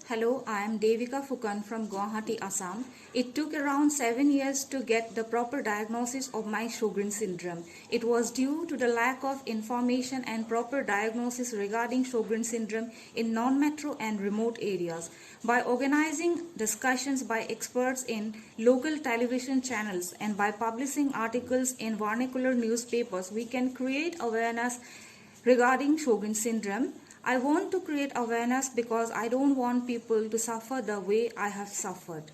Hello, I am Devika Fukan from Guwahati, Assam. It took around 7 years to get the proper diagnosis of my Sjogren syndrome. It was due to the lack of information and proper diagnosis regarding Sjogren syndrome in non-metro and remote areas. By organizing discussions by experts in local television channels and by publishing articles in vernacular newspapers, we can create awareness regarding Sjogren syndrome. I want to create awareness because I don't want people to suffer the way I have suffered.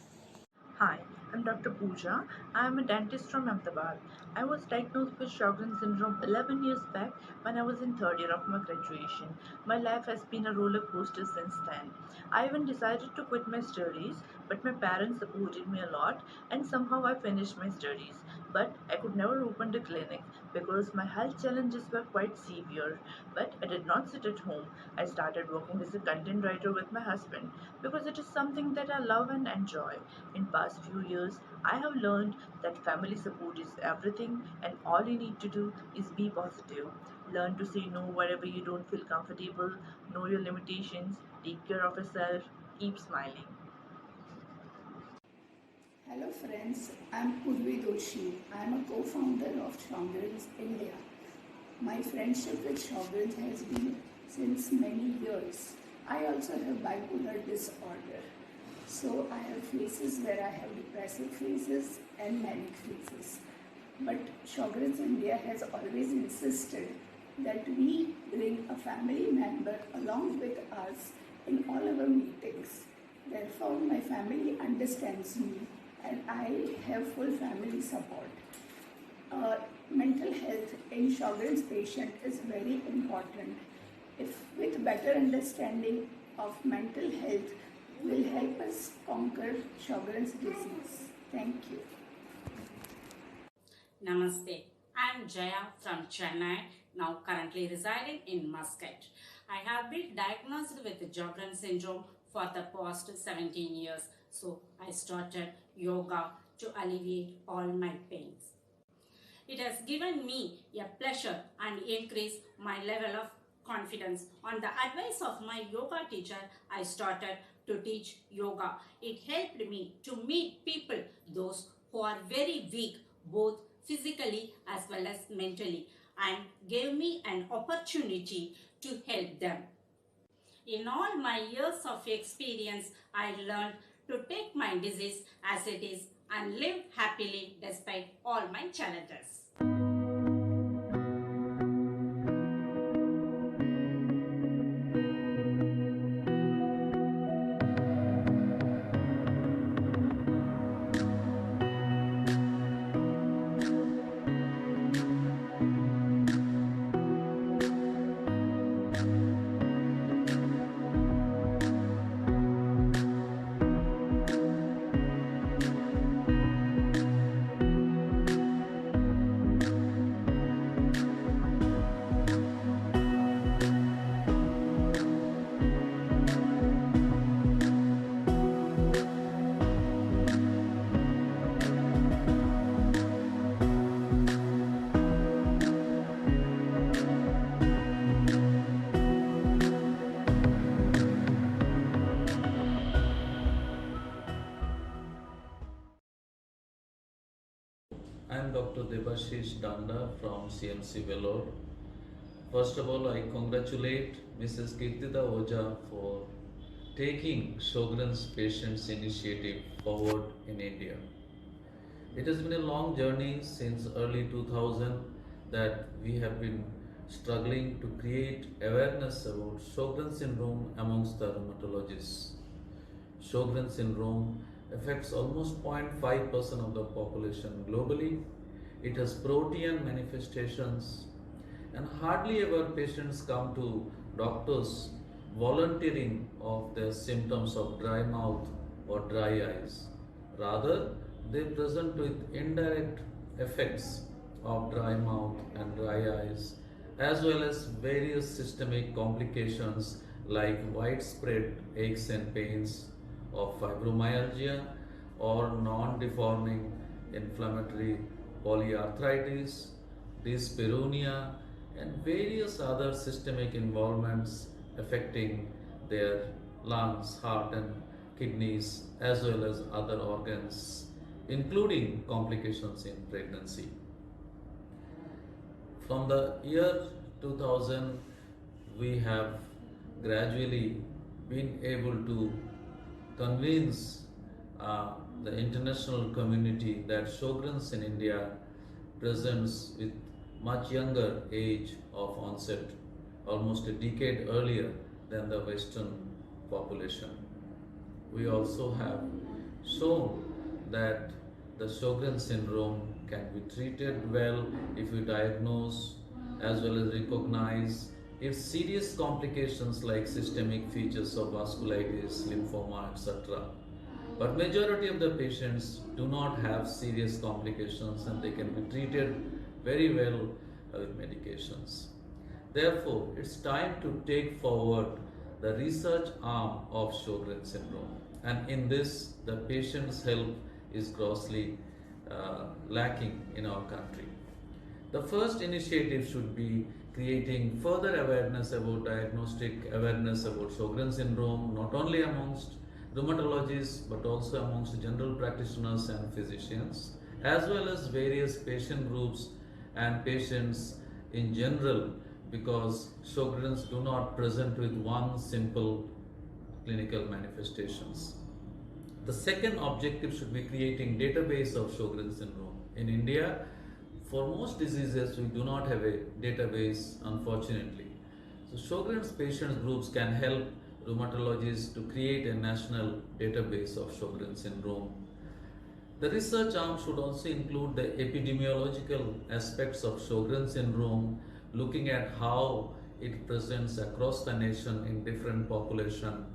Hi, I'm Dr. Pooja. I am a dentist from Ahmedabad. I was diagnosed with Sjogren syndrome 11 years back when I was in third year of my graduation. My life has been a roller coaster since then. I even decided to quit my studies, but my parents supported me a lot and somehow I finished my studies. But I could never open the clinic because my health challenges were quite severe. But I did not sit at home. I started working as a content writer with my husband because it is something that I love and enjoy. In past few years, I have learned that family support is everything and all you need to do is be positive. Learn to say no wherever you don't feel comfortable, know your limitations, take care of yourself, keep smiling. Hello friends, I'm Purvi Doshi. I'm a co-founder of Sjogrens India. My friendship with Sjogrens has been since many years. I also have bipolar disorder. So I have phases where I have depressive phases and manic phases. But Sjogrens India has always insisted that we bring a family member along with us in all our meetings. Therefore, my family understands me and I have full family support. Mental health in Sjogren's patient is very important. If with better understanding of mental health will help us conquer Sjogren's disease. Thank you. Namaste. I'm Jaya from Chennai, now currently residing in Muscat. I have been diagnosed with Sjogren syndrome for the past 17 years, so I started yoga to alleviate all my pains. It has given me a pleasure and increased my level of confidence. On the advice of my yoga teacher, I started to teach yoga. It helped me to meet people, those who are very weak, both physically as well as mentally, and gave me an opportunity to help them. In all my years of experience, I learned to take my disease as it is and live happily despite all my challenges. I am Dr. Debashish Danda from CMC Vellore. First of all, I congratulate Mrs. Kirtida Oja for taking Sjogren's Patients Initiative forward in India. It has been a long journey since early 2000 that we have been struggling to create awareness about Sjogren syndrome amongst the rheumatologists. Sjogren syndrome affects almost 0.5% of the population globally. It has protean manifestations and hardly ever patients come to doctors volunteering of their symptoms of dry mouth or dry eyes. Rather, they present with indirect effects of dry mouth and dry eyes as well as various systemic complications like widespread aches and pains of fibromyalgia or non-deforming inflammatory polyarthritis, dyspareunia, and various other systemic involvements affecting their lungs, heart and kidneys, as well as other organs, including complications in pregnancy. From the year 2000, we have gradually been able to convince the international community that Sjogrens in India presents with much younger age of onset, almost a decade earlier than the Western population. We also have shown that the Sjogren syndrome can be treated well if we diagnose as well as recognize its serious complications like systemic features of vasculitis, lymphoma, etc. But majority of the patients do not have serious complications and they can be treated very well with medications. Therefore, it's time to take forward the research arm of Sjogren syndrome, and in this, the patient's help is grossly lacking in our country. The first initiative should be creating further awareness about diagnostic awareness about Sjogren syndrome, not only amongst rheumatologists but also amongst general practitioners and physicians, as well as various patient groups and patients in general, because Sjogrens do not present with one simple clinical manifestations. The second objective should be creating database of Sjogren syndrome. In India, for most diseases, we do not have a database, unfortunately. So Sjogren's patients groups can help rheumatologists to create a national database of Sjogren syndrome. The research arm should also include the epidemiological aspects of Sjogren syndrome, looking at how it presents across the nation in different population,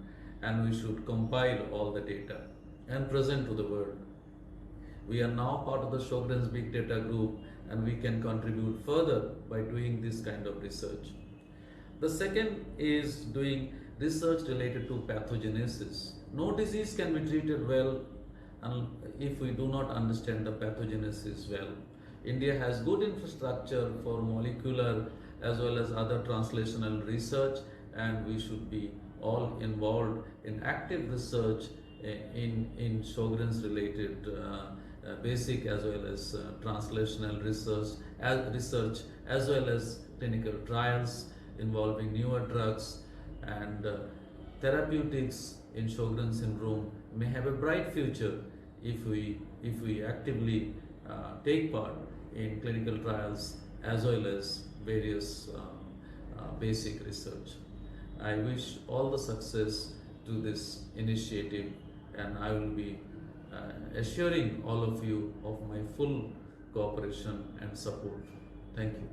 and we should compile all the data and present to the world. We are now part of the Sjogren's big data group and we can contribute further by doing this kind of research. The second is doing research related to pathogenesis. No disease can be treated well if we do not understand the pathogenesis well. India has good infrastructure for molecular as well as other translational research, and we should be all involved in active research in Sjogren's related basic as well as translational research as well as clinical trials involving newer drugs, and therapeutics in Sjogren syndrome may have a bright future if we actively take part in clinical trials as well as various basic research. I wish all the success to this initiative, and I will be assuring all of you of my full cooperation and support. Thank you.